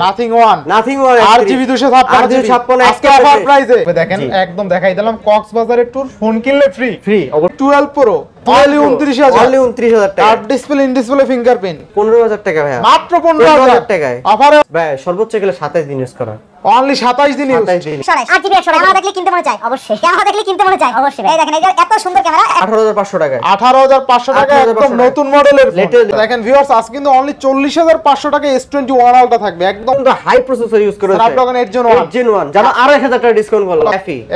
Nothing one RGB 256 আজকে offer প্রাইসে দেখেন একদম দেখাই দিলাম কক্সবাজারের ট্যুর ফোন কিনলে ফ্রি 12 প্রো অনলি 29000 টাকা card display in display fingerprint 15000 টাকা ভাই মাত্র 15000 টাকায় অফারে ভাই সর্বোচ্চ গেলে 27 দিন ইউজ করা অনলি 27 দিন ইউজ 8GB 100 ক্যামেরা দেখলে কিনতে মনে চায় অবশ্যই ক্যামেরা দেখলে কিনতে মনে চায় অবশ্যই এই দেখেন এটা এত সুন্দর ক্যামেরা 18500 টাকায় 18500 টাকা একদম নতুন মডেলের দেখেন ভিউয়ার্স আজকে কিন্তু অনলি 40500 টাকা S21 আলট্রা থাকবে একদম হাই প্রসেসর ইউজ করে স্ন্যাপড্রাগন 8 Gen 1 জানো আরো 1000 টাকা ডিসকাউন্ট করলাম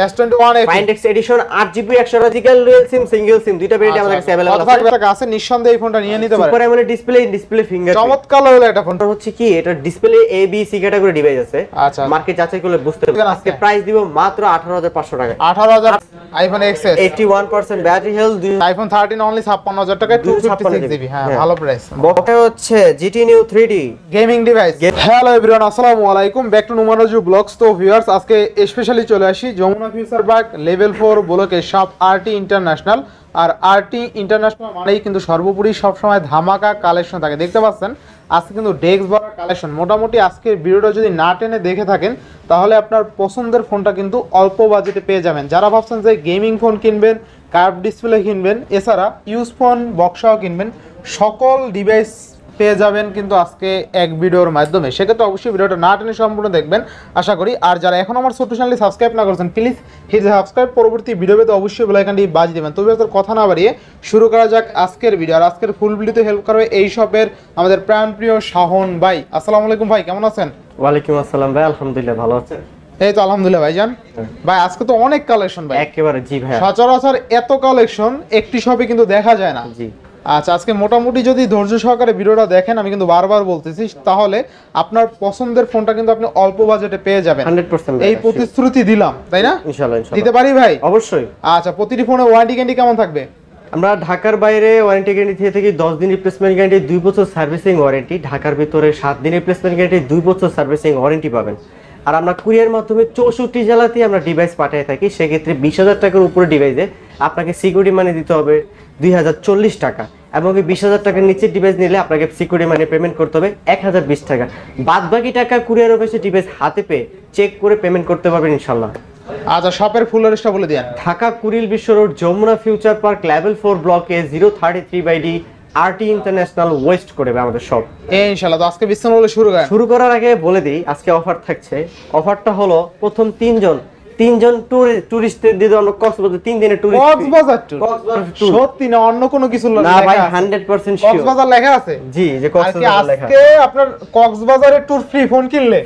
S21 Find X edition 8GB 100 vertical dual SIM single SIM দুইটা ভেরিয়েন্ট আমাদের কাছে अवेलेबल আছে নিঃসন্দেহে এই ফোনটা নিয়ে নিতে পারেন সুপার অ্যামোলেড ডিসপ্লে ফিঙ্গার চমৎকার হলো এটা ফোনটা হচ্ছে কি এটা display A B C category device আছে আচ্ছা মার্কেট যাচাই করলে বুঝতে পারবেন আজকে প্রাইস দিব মাত্র 18500 টাকা 18000 iPhone XS 81% battery health iPhone 13 only 56000 টাকায় 256GB হ্যাঁ ভালো প্রাইস বটা হচ্ছে GT Neo 3D gaming device hello everyone আসসালামু আলাইকুম ব্যাক টু নুমানজু ব্লগস তো ভিউয়ার্স আজকে স্পেশালি চলে আসি যমুনা ফিউচার পার্ক লেভেল 4 ব্লকে শপ RT ইন্টারন্যাশনাল আর RT ইন্টারন্যাশনাল মানেই কিন্তু সর্বোপরি সব সময় ধামাকা কালেকশন থাকে দেখতে পাচ্ছেন আজকে কিন্তু ডেস্ক বড় কালেকশন মোটামুটি আজকের ভিডিওটা যদি না টেনে দেখে থাকেন তাহলে আপনার পছন্দের ফোনটা কিন্তু অল্প বাজেটে পেয়ে যাবেন যারা ভাবছেন যে গেমিং ফোন কিনবেন কার্ভ ডিসপ্লে কিনবেন এছাড়া ইউজ ফোন বক্সও কিনবেন সকল ডিভাইস পেয়ে যাবেন কিন্তু আজকে এক ভিডিওর মাধ্যমে সেক্ষেত্রে অবশ্যই ভিডিওটা না টেনে সম্পূর্ণ দেখবেন আশা করি আর যারা এখন আমার ছোট্ট চ্যানেলটি সাবস্ক্রাইব না করেছেন প্লিজ হিট সাবস্ক্রাইব পরবর্তী ভিডিও পেতে অবশ্যই বেল আইকনটি বাজিয়ে দেবেন তবে আর কথা না বাড়িয়ে শুরু করা যাক আজকের ভিডিও আর আজকের ফুল ভিডিওতে হেল্প করবে এই শপের আমাদের প্রাণপ্রিয় শাহন ভাই আসসালামু আলাইকুম ভাই কেমন আছেন ওয়ালাইকুম আসসালাম ভাই আলহামদুলিল্লাহ ভালো আছেন এই তো আলহামদুলিল্লাহ ভাইজান ভাই আজকে তো অনেক কালেকশন ভাই একেবারে জি ভাই সচরাচর এত কালেকশন একটি শপে কিন্তু দেখা যায় না জি আচ্ছা আজকে মোটামুটি যদি ধৈর্য সহকারে ভিডিওটা দেখেন আমি কিন্তু বারবার বলতেছি তাহলে আপনার পছন্দের ফোনটা কিন্তু আপনি অল্প বাজেটে পেয়ে যাবেন 100% এই প্রতিশ্রুতি দিলাম তাই না ইনশাআল্লাহ দিতে পারি ভাই অবশ্যই আচ্ছা প্রতিটি ফোনে ওয়ারেন্টি গ্যারান্টি কেমন থাকবে আমরা ঢাকার বাইরে ওয়ারেন্টি গ্যারান্টি থেকে 10 দিন রিপ্লেসমেন্ট গ্যারান্টি 2 বছর সার্ভিসিং ওয়ারেন্টি ঢাকার ভিতরে 7 দিন রিপ্লেসমেন্ট গ্যারান্টি 2 বছর সার্ভিসিং ওয়ারেন্টি পাবেন আর আমরা কুরিয়ার মাধ্যমে 64 জেলাতে আমরা ডিভাইস পাঠিয়ে থাকি সেক্ষেত্রে 20000 টাকার উপরে ডিভাইসে আপনাকে সিকিউরিটি মানি দিতে হবে 2040 টাকা এবং 20000 টাকার নিচে ডিভাইস নিলে আপনাকে সিকিউরিটি মানি পেমেন্ট করতে হবে 1020 টাকা বাদ বাকি টাকা কুরিয়ার অফিসে ডিভাইস হাতে পেয়ে চেক করে পেমেন্ট করতে পারবেন ইনশাআল্লাহ আচ্ছা শপের ফুল অ্যাড্রেসটা বলে দেন Dhaka Kuril Bishwa road Jamuna future park level 4 ব্লকে 033/D RT ইন্টারন্যাশনাল ওয়েস্ট করে আমাদের শপ ইনশাআল্লাহ তো আজকে বিস্তারিত বলে শুরু করার আগে বলে দিই আজকে অফার থাকছে অফারটা হলো প্রথম তিনজন টুরিস্টদের দিয়ে আমরা কক্সবাজার 3 দিনের ট্যুর কক্সবাজার ট্যুর সত্যি না অন্য কোনো কিছু না ভাই 100% শিওর কক্সবাজার লেখা আছে জি যে কক্সবাজার লেখা আজকে আপনার কক্সবাজারের ট্যুর ফ্রি ফোন কিনলে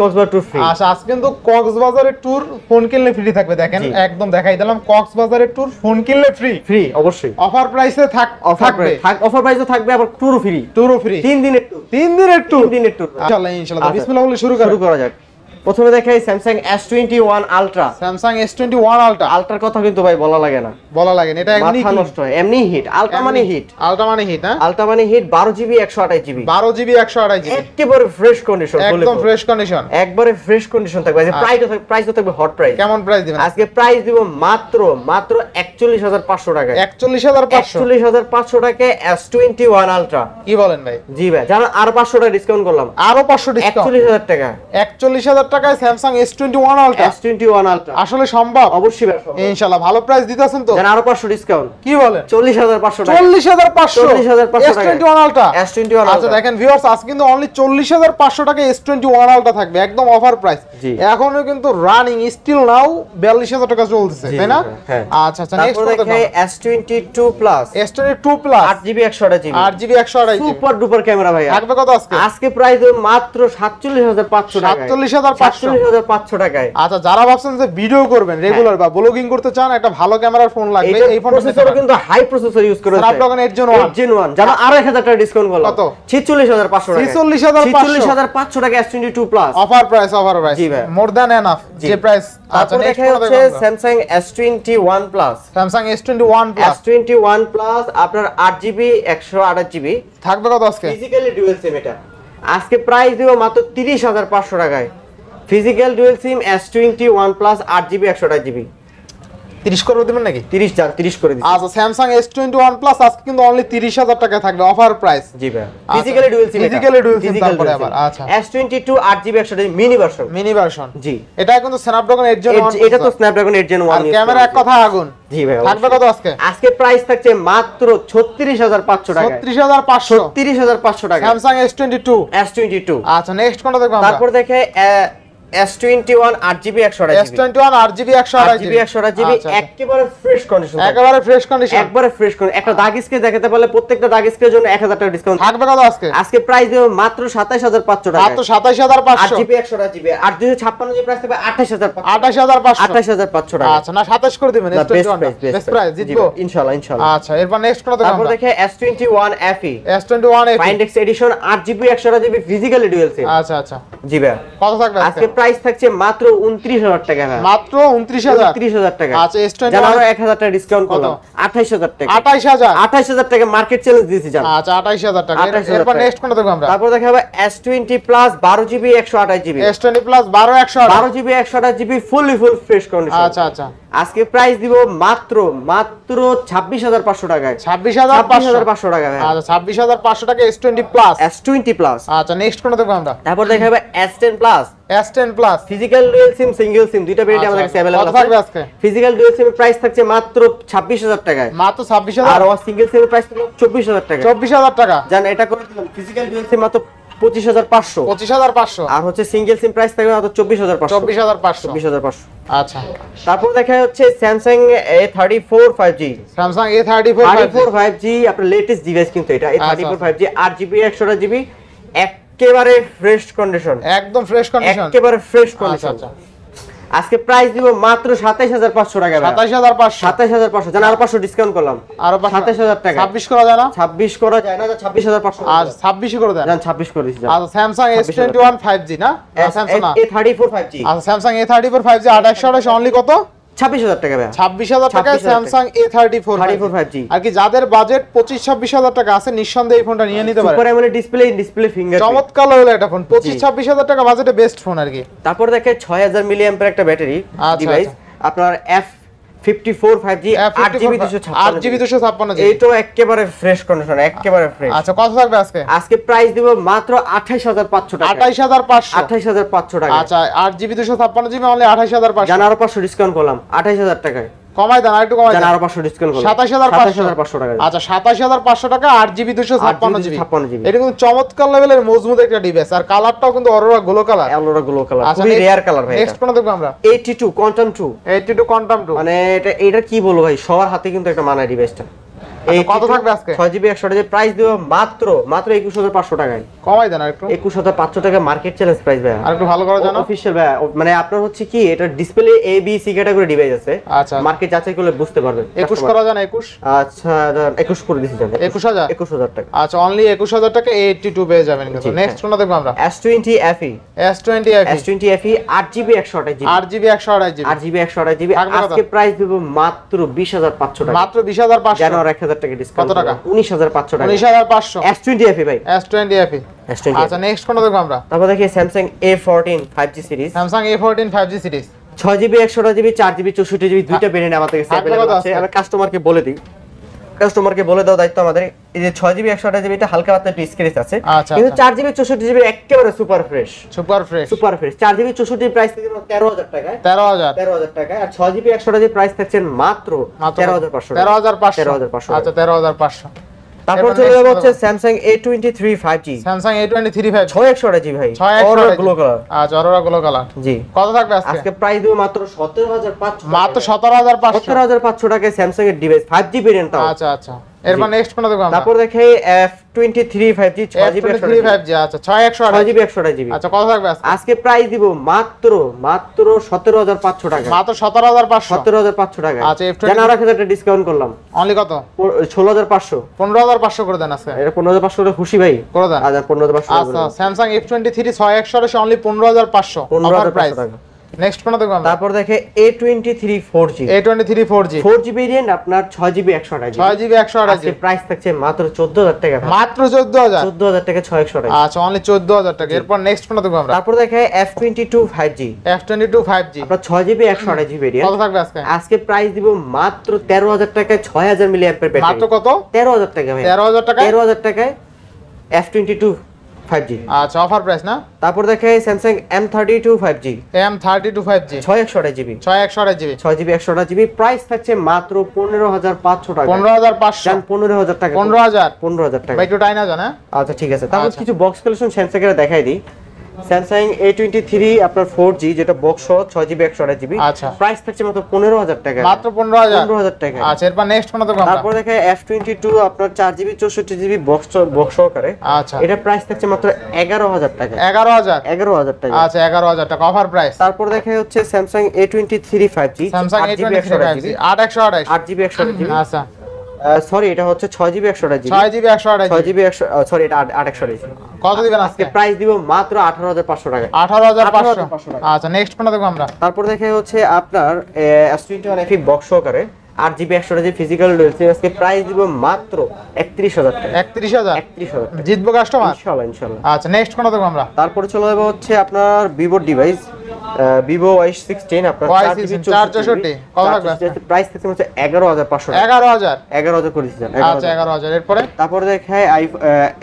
কক্সবাজার ট্যুর ফ্রি আচ্ছা আজকে কিন্তু কক্সবাজারের ট্যুর ফোন কিনলে ফ্রি থাকবে দেখেন একদম দেখাই দিলাম কক্সবাজারের ট্যুর ফোন কিনলে ফ্রি অবশ্যই অফার প্রাইসে থাকবে অফার প্রাইসে থাকবে আবার ট্যুরও ফ্রি 3 দিনের ট্যুর ইনশাআল্লাহ বিসমিল্লাহ বলে শুরু করা যাক প্রথমে দেখাই Samsung S21 Ultra আলট্রার কথা কিন্তু ভাই বলা লাগে না এটা এমনি মাথা নষ্ট হয় এমনি হিট আলট্রা মানে হিট হ্যাঁ আলট্রা মানে hit 12GB 128GB 12GB 128GB একেবারে ফ্রেশ কন্ডিশন একদম ফ্রেশ কন্ডিশন একবারে ফ্রেশ কন্ডিশন থাকবে যে প্রাইসও থাকবে হট প্রাইস কেমন প্রাইস দিবেন আজকে প্রাইস দিব মাত্র 41500 টাকা 41500 টাকায় S21 Ultra কি বলেন ভাই জি ভাই জানেন আর 500 টাকা ডিসকাউন্ট করলাম আরো 500 ডিসকাউন্ট 41000 টাকা 41000 টাকায় Samsung S21 Ultra আসলে সম্ভব অবশ্যই সম্ভব ইনশাআল্লাহ ভালো প্রাইস দিতেছেন তো জানেন আরো 500 ডিসকাউন্ট কি বলেন 40500 টাকা 40500 S21 Ultra আচ্ছা দেখেন ভিউয়ার্স আজকে কিন্তু অনলি 40500 টাকা S21 Ultra থাকবে একদম অফার প্রাইস এখনো কিন্তু রানিং স্টিল নাও 42000 টাকা চলতেছে তাই না আচ্ছা নেক্সট দেখেন S22 Plus 8GB 128GB super duper camera ভাই থাকবে কত আজকে প্রাইস মাত্র 47500 টাকা 47500 টাকায় আচ্ছা যারা ভাবছেন যে ভিডিও করবেন রেগুলার বা ব্লগিং করতে চান একটা ভালো ক্যামেরার ফোন লাগবে এই ফোনটা প্রসেসর কিন্তু হাই প্রসেসর ইউজ করে স্ন্যাপড্রাগন 8 Gen 1 জানো আরো 1000 টাকা ডিসকাউন্ট করলাম কত 46500 টাকা 46500 টাকা S22 Plus অফার প্রাইস জি ভাই মোর দ্যান এনাফ যে প্রাইস আচ্ছা নেক্সট হচ্ছে Samsung S21 Plus S21 Plus আপনার 8GB 128GB থাকবে কত আজকে ফিজিক্যালি ডুয়াল সিম এটা আজকে প্রাইস দিব মাত্র 30500 টাকায় ফিজিক্যাল ডুয়াল সিম S21 Plus 8GB 128GB 30 করে দিবেন নাকি? 30 করে দিচ্ছি। আচ্ছা স্যামসাং S21 প্লাস আজকে কিন্তু অনলি 30,000 টাকায় থাকবে অফার প্রাইস। জি ভাই physically dual SIM, physically dual SIM তারপরে আবার আচ্ছা S22 8GB 128GB mini version, mini version. জি এটা কিন্তু স্ন্যাপড্রাগন 8 Gen 1, এটা তো স্ন্যাপড্রাগন 8 Gen 1 আর ক্যামেরা এক কথা আগুন। জি ভাই থাকবে কত আজকে? আজকে প্রাইস থাকছে মাত্র 36500 টাকা, 36500, 36500 টাকা স্যামসাং S22। আচ্ছা নেক্সট কোনটা দেখব আমরা? তারপর দেখে S21 8GB 128GB, S21 8GB 128GB একেবারে ফ্রেশ কন্ডিশন, একেবারে ফ্রেশ কন্ডিশন, একবারে ফ্রেশ কন্ডিশন। একটা দাগ স্ক্রিন দেখাতে পারলে প্রত্যেকটা দাগ স্ক্রিনের জন্য 1000 টাকা ডিসকাউন্ট থাকবে কত আজকে? আজকে প্রাইস দেব মাত্র 27500 টাকা, মাত্র 27500, 8GB 128GB। আর 256GB প্রাইস থাকবে 28500, 28500 টাকা। আচ্ছা না 27 করে দিবেন S21 বেস্ট প্রাইস জিতবো ইনশাআল্লাহ। আচ্ছা এরপর নেক্সট কোনটা দেখব? তারপর দেখে S21 FE, S21 FE Find X edition 8GB 128GB physically dual SIM. আচ্ছা আচ্ছা জি ভাই কত থাকবে আজকে প্রাইস থাকছে মাত্র 29000 টাকা ভাই, মাত্র 29000 টাকা। আচ্ছা S21 জানারও 1000 টাকা ডিসকাউন্ট করলাম, 28000 টাকা, 28000 টাকা মার্কেট চ্যালেঞ্জ দিয়েছি জান। আচ্ছা 28000 টাকা। এরপর নেক্সট কোনটা দেখব আমরা? তারপর দেখা হবে S20 plus 12GB 128GB, S20 plus 12 12GB 128GB full fresh condition. আচ্ছা আচ্ছা আজকে প্রাইস দিব মাত্র 26500 টাকায়, 26500 টাকা ভাই। আচ্ছা 26500 টাকা S20 প্লাস। S20 plus. আচ্ছা নেক্সট কোনটা দেখব আমরা? তারপর দেখা হবে S10 plus, S10 plus physical dual SIM single SIM দুইটা ভেরিয়েন্ট আমাদের কাছে अवेलेबल কত থাকবে আজকে? আছে। ফিজিক্যাল ডুয়াল সিমের প্রাইস থাকছে মাত্র 26000 টাকায়, মাত্র 26000, আর সিঙ্গেল সিমের প্রাইস থাকছে 24000 টাকা। 24000 টাকা জান এটা করে দিলাম ফিজিক্যাল ডুয়াল সিম মাত্র 25500, 25500, আর হচ্ছে সিঙ্গেল সিম প্রাইস থাকবে মাত্র 24500, 24500। আচ্ছা তারপর দেখা হচ্ছে Samsung A34 5G, Samsung A34 5G আপনার লেটেস্ট ডিভাইস কিন্তু এটা A34 আচ্ছা। 5G 8GB 128GB একেবারে ফ্রেশ কন্ডিশন, একদম ফ্রেশ কন্ডিশন, একেবারে ফ্রেশ আচ্ছা কন্ডিশন। আচ্ছা আজকে প্রাইস দিব মাত্র 27500 টাকা ভাই, 27500, 27500 জান, আরো 500 ডিসকাউন্ট করলাম, আরো 27000 টাকা। 26 করা যায় না? 26 করা যায় না, 26500 আর 26 করে দেন। জান 26 করে দিছি জান। আচ্ছা স্যামসাং S21 5G না? স্যামসাং না A34 5G, আচ্ছা স্যামসাং A34 5G 2828 অনলি কত? 26000 টাকা ভাই, 26000 টাকা 26,000 স্যামসাং A34 5G। আর কি যাদের বাজেট 25-26000 টাকা আছে নিঃসন্দেহে এই ফোনটা নিয়ে নিতে পারে। সুপার অ্যামোলেড ডিসপ্লে ফিঙ্গার চমৎকার হলো এটা ফোন, 25-26000 টাকা বাজেটে বেস্ট ফোন আর কি। তারপর দেখে 6000 মিলিঅ্যাম্পিয়ার একটা ব্যাটারি আচ্ছা, ডিভাইস আপনার F54 5G 8GB 256 এইটাও একেবারে ফ্রেশ কন্ডিশন, একেবারে ফ্রেশ। আচ্ছা কত থাকবে আজকে? আজকে প্রাইস দিব মাত্র 28500 টাকা, 28500, 28500 টাকা। আচ্ছা 8GB 256GB অনলি 28500, জান আরো 500 ডিসকাউন্ট করলাম 28000 টাকায়, কমাই দেন আরেকটু কমাই জান দেন, আরো 500 ডিসকাউন্ট করলাম 27500 টাকা। আচ্ছা 27500 টাকা 8GB 256GB 256GB এটা কিন্তু চমৎকার লেভেলের মজবুত একটা ডিভাইস, আর কালারটাও কিন্তু aurora glow colour, aurora glow colour, আচ্ছা খুবই রেয়ার কালার ভাই। নেক্সট কোন দেখব আমরা? 82 কোয়ান্টাম 2, 82 কোয়ান্টাম 2 মানে এটা কি বলবো ভাই, সবার হাতে কিন্তু একটা মানায় ডিভাইসটা। কত থাকবে আজকে? 6GB 128GB প্রাইস দেব মাত্র 21500 টাকায়, কমাই দেন আরেকটু, 21500 টাকা মার্কেট চ্যালেঞ্জ প্রাইস ভাই। আর একটু ভালো করা জানো? অফিশিয়াল ভাই মানে আপনার হচ্ছে কি এটা display A B C category device আছে, আচ্ছা মার্কেট যাচাই করলে বুঝতে পারবেন। 21 করা জানা? 21 আচ্ছা 21 করে দিছি জানেন, 21000 টাকা। আচ্ছা অনলি 21000 টাকা 82 পেয়ে যাবেন কিন্তু। নেক্সট কোনটা দেখব আমরা? S20 FE, S20 FE 8GB 128GB, 8GB 128GB 8GB আজকে প্রাইস দেব মাত্র 20500 টাকা, মাত্র 20500, জানো আর 1000 টাকা ডিসকাউন্ট। কত টাকা? 19500 টাকা, 19500 S20 FE ভাই, S20 FE। আচ্ছা নেক্সট কোনটা দেখব আমরা? তারপর দেখি Samsung A14 5G series, Samsung A14 5G series 6GB 128GB 4GB 64GB দুইটা ভেরিয়েন্ট আমাদের কাছে अवेलेबल আছে। আমরা কাস্টমারকে বলে দিই, কাস্টমারকে বলে দাও দায়িত্ব আমাদের। এই যে 6GB 128GB এটা হালকা পাতলা একটু স্ক্র্যাচ আছে, কিন্তু 4GB 64GB একেবারে super fresh, 4GB 64GB price থেকে 13000 টাকায়, 13000 টাকায়। আর 6GB 128GB প্রাইস থাকছে মাত্র 13500। আচ্ছা 13500। তারপর চলে যাব হচ্ছে Samsung A23 5G, Samsung A23 5G 6128GB ভাই, 6128GB গ্লো কালার। আচ্ছা অরোরা গ্লো কালার। জি কত থাকবে আজকে? আজকে প্রাইস দেব মাত্র 17500, মাত্র 17500, 17500 টাকায় স্যামসাং এর ডিভাইস 5G ভেরিয়েন্টটা। আচ্ছা আচ্ছা এরপর নেক্সট কোনটা দেখব আমরা? তারপর দেখে F23 5G 6GB 5G আচ্ছা 6GB 128GB। আচ্ছা কত থাকবে আজকে? আজকে প্রাইস দিব মাত্র 17500 টাকা, মাত্র 17500, 17500 টাকা। আচ্ছা জানা আর 1000 টাকা ডিসকাউন্ট করলাম, অনলি কত? 16500, 15500 করে দেন আজকে। এটা 15500 করে খুশি ভাই করে দেন। আচ্ছা 15500 আচ্ছা Samsung F23 6128 only 15500 offer price. Next কোনটা দেখব আমরা? তারপর দেখে A23 4G, A23 4G 4G variant আপনার 6GB 128GB, 6GB 128GB আজকে প্রাইস থাকছে মাত্র 14000 টাকা ভাই। মাত্র 14000। 14000 টাকা 6128। আচ্ছা অনলি 14000 টাকা। এরপর নেক্সট কোনটা দেখব আমরা? তারপর দেখে F22 5G, F22 5G আপনার 6GB 128GB ভেরিয়েন্ট, কত থাকবে আজকে? আজকে প্রাইস দিব মাত্র 13000 টাকায় 6000 মিলিঅ্যাম্পিয়ার ব্যাটারি। মাত্র কত? 13000 টাকা ভাই। 13000 টাকা 13000 টাকায় F22 5G। আচ্ছা অফার প্রাইস না? তারপর দেখে Samsung M32 5G, M32 5G 6128GB, 6128GB 6GB 128GB, price থাকছে মাত্র 15500 টাকা। 15500 জান 15000 টাকা। 15000 15000 টাকা। ভাই একটু টাইনা জানা। আচ্ছা ঠিক আছে। তারপর আচ্ছা। কিছু বক্স কালেকশন স্যামসাং এর দেখাই দিই। স্যামসাং A23 আপনার 4G যেটা বক্স সহ 6GB 128GB, আচ্ছা। প্রাইস থাকছে মাত্র 15000 টাকা। মাত্র 15000 15000 টাকা। আচ্ছা এরপর নেক্সট কোনটা দেখব আমরা? তারপর দেখে F22 আপনার 4GB 64GB বক্স সহকারে, আচ্ছা এটা প্রাইস থাকছে মাত্র 11000 টাকা। 11000 11000 টাকা। আচ্ছা 11000 টাকা অফার প্রাইস। তারপর দেখে হচ্ছে Samsung A23 5G, Samsung 8GB A23 5G 8128 8GB 128GB, আচ্ছা সরি এটা হচ্ছে 6GB 128GB, 6GB 128 6GB sorry এটা 8 কত দিবেন আজকে আজকে? প্রাইস দিব মাত্র 18500 টাকা। 18500 18,500 টাকা। আচ্ছা নেক্সট কোনটা দেখব আমরা? তারপর দেখে হচ্ছে আপনার S21 FE বক্স সহকারে 8GB 128GB ফিজিক্যাল ডুয়াল সিম, আজকে প্রাইস দিব মাত্র 31000 টাকা। 31000 31000 টাকা জিতবো কাস্টমার ইনশাআল্লাহ ইনশাআল্লাহ। আচ্ছা নেক্সট কোনটা দেখব আমরা? তারপরে চলে যাবো হচ্ছে আপনার ভিভোর ডিভাইস, ভিভো Y16 আপনার Y16 464 কত লাগবে আজকে? প্রাইস থাকছে হচ্ছে 11500 টাকা। 11000 11000 করে দিচ্ছেন। আচ্ছা 11000 এরপরে তারপরে দেখায়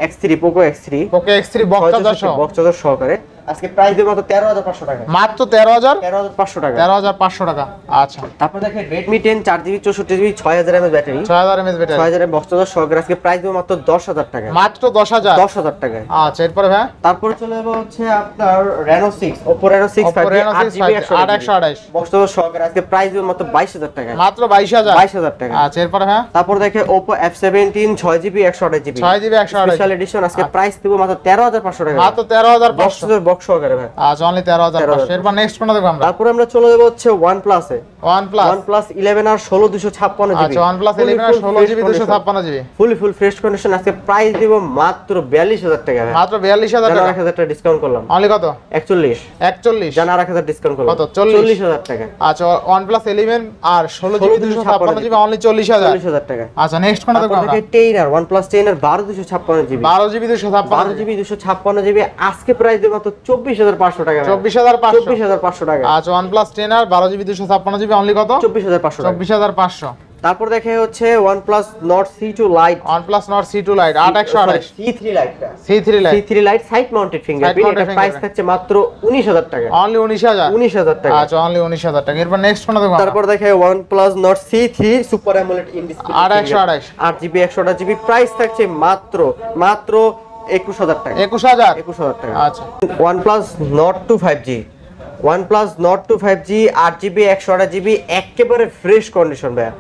X3 পোকো X3 ওকে X3 বক্স 1400 বক্স চার্জার সহকারে, আজকে প্রাইস দেব মাত্র 13500 টাকা। মাত্র 13000 13500 টাকা। 13500 টাকা আচ্ছা তারপর দেখেন Redmi 10 4GB 64GB 6000 mAh battery, 6000 mAh battery 6000 box charger সহকারে, আজকে প্রাইস দেব মাত্র 10000 টাকা। মাত্র 10000 10000 টাকা। আচ্ছা এরপরে ভাই তারপরে চলে যাবো হচ্ছে আপনার Reno 6 Oppo Reno 6 Oppo 5G Reno 6 8GB 128 box charger সহকারে, আজকে প্রাইস দেব মাত্র 22000 টাকা। মাত্র 22000 22000 টাকা। আচ্ছা এরপরে ভাই তারপর দেখে Oppo F17 6GB 128GB 6GB 128 special edition, আজকে প্রাইস দেব মাত্র 13500 টাকা। মাত্র 13500 বক্স চার্জার বক্স সহকারে ভাই। আচ্ছা অনলি 13500 এরপর নেক্সট কোনটা দেখব আমরা? তারপরে আমরা চলে যাবো হচ্ছে OnePlus এ, OnePlus OnePlus 11 আর 16 256GB, আচ্ছা OnePlus 11 আর 16GB 256GB full fresh condition, আজকে প্রাইস দেব মাত্র 42000 টাকা ভাই। মাত্র 42000 টাকা 1000 টাকা ডিসকাউন্ট করলাম। অনলি কত? 41 41 জানা 1000 ডিসকাউন্ট করলাম। কত? 40000 টাকা। আচ্ছা OnePlus 11 আর 16GB 256GB অনলি 40000 40000 টাকা। আচ্ছা নেক্সট কোনটা দেখব তারপর আমরা? দেখে 10 আর OnePlus 10 আর 12 256GB 12GB 256 12GB 256GB, আজকে প্রাইস দেব মাত্র 24500 টাকা ভাই। 24500 24500 টাকা। আচ্ছা OnePlus 10 আর 12GB 256GB অনলি কত? 24500 টাকা। 24500 তারপর দেখে হচ্ছে OnePlus Nord C2 Lite, OnePlus Nord C2 Lite 8128 C3 Lite, C3 Lite C3 Lite side mounted fingerprint, mounted এটা প্রাইস fingerprint। থাকছে মাত্র 19000 টাকা। অনলি 19000 19000 টাকা। আচ্ছা অনলি 19000 টাকা এরপর নেক্সট কোনটা দেখব আমরা? তারপর দেখে OnePlus Nord C3 super AMOLED in display 828 8GB 128GB, price থাকছে মাত্র 21000 টাকা। 21000 21000 টাকা। আচ্ছা OnePlus Nord 2 5G, OnePlus Nord 2 5G 8GB 128GB একেবারে ফ্রেশ কন্ডিশন ভাই,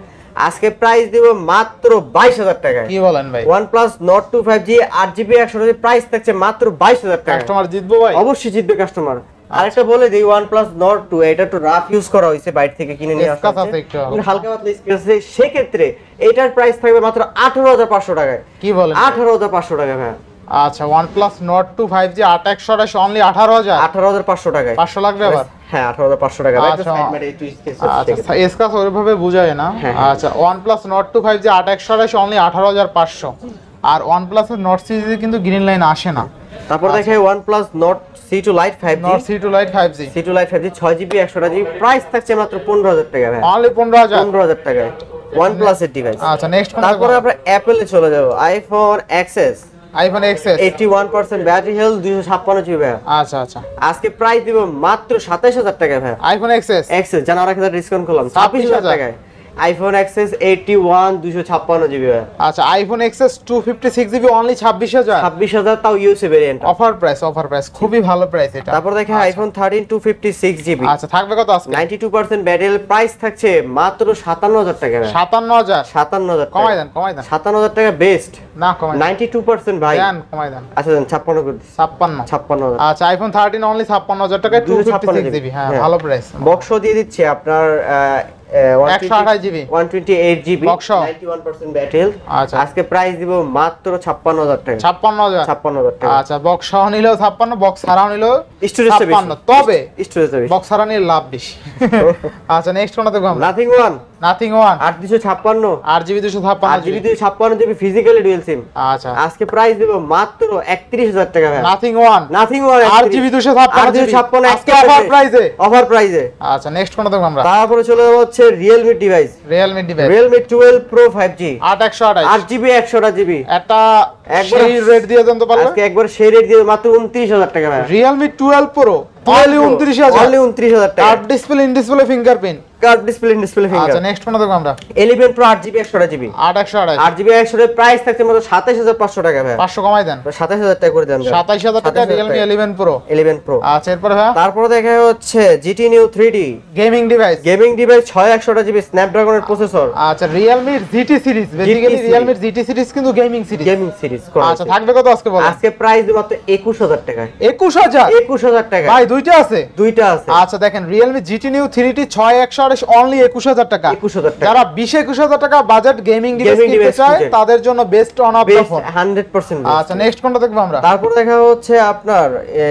আজকে প্রাইস দিব মাত্র 22000 টাকা। কি বলেন ভাই? OnePlus Nord 2 5G 8GB 128GB price থাকছে মাত্র 22000 টাকা। কাস্টমার জিতবো ভাই? অবশ্যই জিতবে কাস্টমার। আরেকটা বলে দিই OnePlus Nord 2 এটা একটু রাফ ইউজ করা হয়েছে, বাইরে থেকে কিনে নিয়ে আসা স্ক্র্যাচ আছে হয়েছে। একটু। হালকা পাতলা স্ক্র্যাচ আছে, সেক্ষেত্রে এটার প্রাইস থাকবে মাত্র 18500 টাকায়। কি বলেন? 18500 টাকা ভাই। আচ্ছা OnePlus Nord 2 5G 8128 অনলি 18000 18500 টাকায়। 500 লাগবে আবার? হ্যাঁ 18500 টাকা ভাই। আচ্ছা। সাইড মেরে একটু স্ক্র্যাচ আচ্ছা এসকাস ওইভাবে বুঝায় না। হ্যাঁ। আচ্ছা OnePlus Nord 2 5G 8128 অনলি 18500 আর OnePlus এর Nord সিরিজে কিন্তু গ্রিন লাইন আসে না। তারপর দেখে OnePlus Nord C2 Lite 5G, Nord C2 Lite 5G C2 Lite 5G 6GB 128GB price থাকছে মাত্র 15000 টাকা ভাই। অনলি 15000 15000 টাকায় OnePlus এর ডিভাইস। আচ্ছা নেক্সট কোন? তারপরে আমরা অ্যাপলে চলে যাব, iPhone XS iPhone XS 81% battery health 256GB ভাই, আচ্ছা আচ্ছা আজকে প্রাইস দিব মাত্র 27000 টাকা ভাই। iPhone XS XS জানা 1000 ডিসকাউন্ট করলাম 26000 টাকায়। iPhone XS 81 256GB ভাই, আচ্ছা iPhone XS 256GB অনলি 26000 26000 তাও ইউএসএ ভেরিয়েন্ট। অফার প্রাইস খুবই ভালো প্রাইস এটা। তারপর দেখে iPhone 13 256GB, আচ্ছা থাকবে কত আজকে? 92% ব্যাটারি প্রাইস থাকছে মাত্র 57000 টাকা ভাই। 57000 57000 কমাই দেন 57000 টাকা বেস্ট। না কমাই দেন 92% ভাই। দেন কমাই দেন আচ্ছা দেন 56 করে দিচ্ছি। 56 56000 আচ্ছা iPhone 13 অনলি 56000 টাকায় 256GB হ্যাঁ ভালো প্রাইস। বক্স দিয়ে দিচ্ছে আপনার 128 জিবি 128 জিবি বক্স সহ 91% ব্যাটারি হেলথ। আচ্ছা আজকে প্রাইস দিব মাত্র 56000 টাকা। 56000 56000 টাকা। আচ্ছা বক্স সহ নিলেও 56, বক্স ছাড়াও নিলেও স্টোরেজ 56, তবে স্টোরেজ বক্স ছাড়া নিলে লাভ বেশি। আচ্ছা নেক্সট কোনটা দেখব আমরা? Nothing One Nothing One 8256 8GB 256 8GB 256 GB physically dual SIM. আচ্ছা আজকে প্রাইস দিব মাত্র 31000 টাকা ভাই। Nothing One Nothing one 8GB 256 আজকে অফার প্রাইসে। অফার প্রাইসে। আচ্ছা নেক্সট কোনটা দেখব আমরা? তারপরে চলে যাব হচ্ছে Realme device, Realme device Realme 12 Pro 5G 8128 8GB 128GB। একটা একবার সেই রেট দিয়ে দেন তো পারবে? আজকে একবার সেই রেট দিয়ে মাত্র 29000 টাকা ভাই। Realme 12 Pro অনলি 29000 অনলি 29000 টাকা। Card display in display fingerprint card display আচ্ছা ফিঙ্গার। নেক্সট কোনটা দেখব আমরা? 11 Pro 8GB 128GB 8128 8GB 128 price থাকছে মাত্র 27500 টাকা ভাই। 500 কমাই দেন 27000 টাকা করে দেন। 27000 টাকা Realme 11 Pro 11 Pro। আচ্ছা এরপরে ভাই তারপরে দেখা হচ্ছে GT Neo 3D gaming device gaming device 6128GB স্ন্যাপড্রাগনের প্রসেসর। আচ্ছা Realme GT series basically series। Realme GT series কিন্তু গেমিং সিরিজ। গেমিং সিরিজ আচ্ছা থাকবে কত আজকে বলো? আজকে প্রাইস মাত্র 21000 টাকা। 21000 21000 টাকা। ভাই দুইটা আছে? দুইটা আছে। আচ্ছা দেখেন Realme GT Neo 3D 6128 only 21000 টাকা। 21000 টাকা। যারা 20-21000 টাকা বাজেট গেমিং ডিভাইস Gaming কিনতে device চায় খুঁজে। তাদের জন্য best on of the phone. 100% আচ্ছা নেক্সট কোনটা দেখব আমরা? তারপর দেখা হচ্ছে আপনার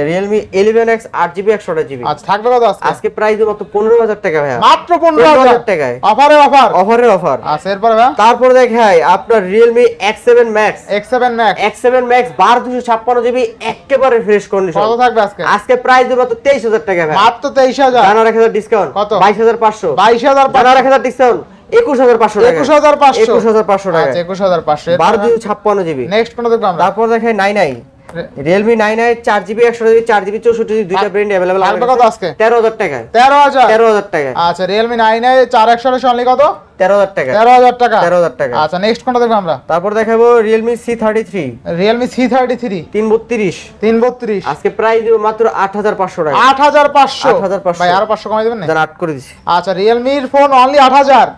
Realme 11X 8GB 128GB আচ্ছা থাকবে কত আজকে? আজকে প্রাইস মাত্র 15000 টাকা ভাই। মাত্র 15000 টাকায় অফারে অফার অফারের অফার। আচ্ছা এরপরে ভাই তারপর দেখাই আপনার Realme X7 Max X7 Max X7 Max 12256GB একেবারে ফ্রেশ কন্ডিশন। কত থাকবে আজকে? আজকে প্রাইস মাত্র 23000 টাকা ভাই। মাত্র 23000 জানার 1000 ডিসকাউন্ট কত? 22500 22000 জানার 1000 ডিসকাউন্ট 21500 টাকা। 21500 21500 টাকা। আচ্ছা 21500 12256GB। নেক্সট কোনটা দেখব আমরা? তারপর দেখাই 99 Realme 99 4GB 128GB 4GB 64GB দুইটা ব্র্যান্ড अवेलेबल থাকবে কত আজকে? 13000 টাকায়। 13000 13000 টাকা। আচ্ছা Realme 9 4128 অনলি কত? 13000 টাকা। 13000 টাকা 13000 টাকা। আচ্ছা নেক্সট কোনটা দেখব আমরা? তারপর দেখাবো Realme C33 Realme C33 332 332 আজকে প্রাইস দিব মাত্র 8500 টাকা। 8500 8500 ভাই আরো 500 কমাই দিবেন না? জান 8 করে দিছি। আচ্ছা Realme এর ফোন অনলি 8000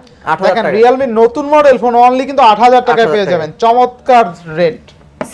দেখেন টাকা। Realme নতুন মডেল ফোন অনলি কিন্তু 8000 টাকায় 8000 পেয়ে টাকা। যাবেন rate rate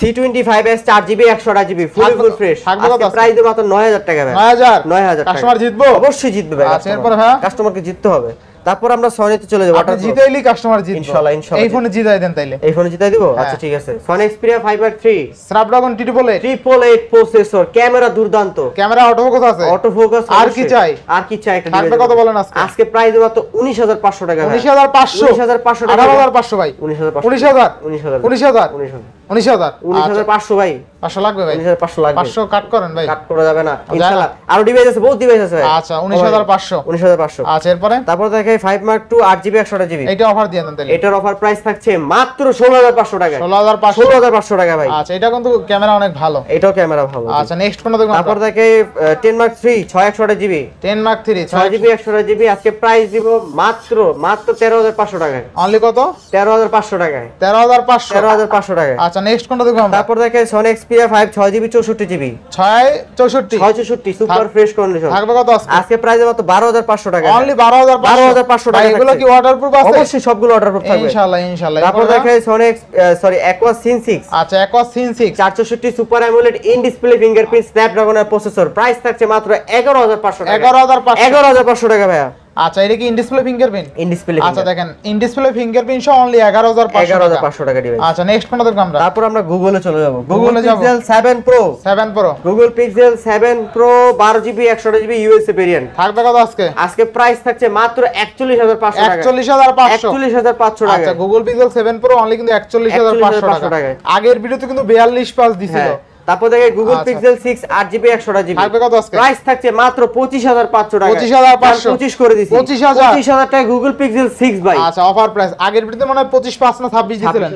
C25s 4GB 128GB ফুল ফুল ফ্রেশ। থাকবে কত আজকে আজকে? প্রাইস দিব মাত্র 9000 টাকা ভাই। 9000 টাকা। কাস্টমার জিতবো? অবশ্যই জিতবে ভাই। আচ্ছা এরপরে ভাই কাস্টমারকে জিততে হবে। তারপর আমরা সনিতে চলে যাব। আপনি জিতাইলি কাস্টমার জিতবে ইনশাআল্লাহ, ইনশাআল্লাহ। এই ফোনে জিতাই দেন তাইলে এই ফোনে জিতাই দিব। হ্যাঁ। আচ্ছা ঠিক আছে। Sony Xperia 5 Mark 3 Snapdragon 888 888 processor, camera দুর্দান্ত, ক্যামেরা অটো ফোকাস আছে অটো ফোকাস। আর কি চাই? আর কি চাই? একটা থাকবে device কত বলেন আজকে? আজকে প্রাইস মাত্র 19500 টাকা ভাই। 19500 19500 টাকা। 18500 ভাই 19500 19000 19000 19000 19000 19000 19500 ভাই। 500 লাগবে ভাই 19500 লাগবে। 500 কাট করেন ভাই কাট করা যাবে না যায় ইনশাআল্লাহ। না? আরো ডিভাইস আছে, বহুত ডিভাইস আছে ভাই। আচ্ছা 19500 19500। আচ্ছা এরপরে তারপর দেখে 5 Mark 2 8GB 128GB এইটা অফার দিয়ে দেন তাইলে এটার অফার প্রাইস থাকছে মাত্র 16500 টাকা। 16500 16500 টাকা ভাই। আচ্ছা এটা কিন্তু ক্যামেরা অনেক ভালো এটাও ক্যামেরা ভালো। আচ্ছা নেক্সট কোনটা দেখব তারপর দেখে 10 Mark 3 6/128GB 10 Mark 3 6GB 128GB আজকে প্রাইস দিব মাত্র 13500 টাকায়। অনলি কত? 13500 টাকায়। 13500 13500 টাকায়। আচ্ছা নেক্সট কোনটা দেখব আমরা? তারপর দেখে Sony Xperia 5 6GB 64GB 664 664 super fresh condition. থাকবে কত আজকে? আজকে প্রাইস মাত্র 12500 টাকা। অনলি 12500 টাকা। এগুলো কি ওয়াটারপ্রুফ আছে? অবশ্যই সবগুলো অর্ডারপ্রুফ থাকবে ইনশাআল্লাহ ইনশাআল্লাহ তারপর দেখে Sony Aqua Scene 6 আচ্ছা Aqua Scene 6 464 super AMOLED in display fingerprint স্ন্যাপড্রাগনের প্রসেসর প্রাইস থাকছে মাত্র 11500 টাকা। 11500 টাকা ভাইয়া। আচ্ছা এটা কি in display fingerprint? In display আচ্ছা দেখেন ইন ডিসপ্লে ফিঙ্গারপ্রিন্ট সহ অনলি 11500 টাকা ডিভাইস। আচ্ছা নেক্সট কোনটা দেখব আমরা? তারপর আমরা গুগলে চলে যাব। গুগলে যাব। Pixel 7 Pro 7 Pro Google Pixel 7 Pro 12GB 128GB USA variant থাকবে কত আজকে? আজকে প্রাইস থাকছে মাত্র 41500 টাকা। 41500 41500 টাকা। আচ্ছা Google Pixel 7 Pro অনলি কিন্তু 41500 টাকা। আগের ভিডিওতে কিন্তু 42 পাস দিছিল। হ্যাঁ। তারপর দেখে Google আচ্ছা। Pixel 6 8GB 128GB থাকবে কত আজকে? প্রাইস থাকছে মাত্র 25500 টাকা। 25500 25 করে দিছি। 25000 টাকা Google Pixel 6 ভাই। আচ্ছা অফার প্রাইস আগের ভিডিওতে মনে হয় 25 না 26 দিছিলেন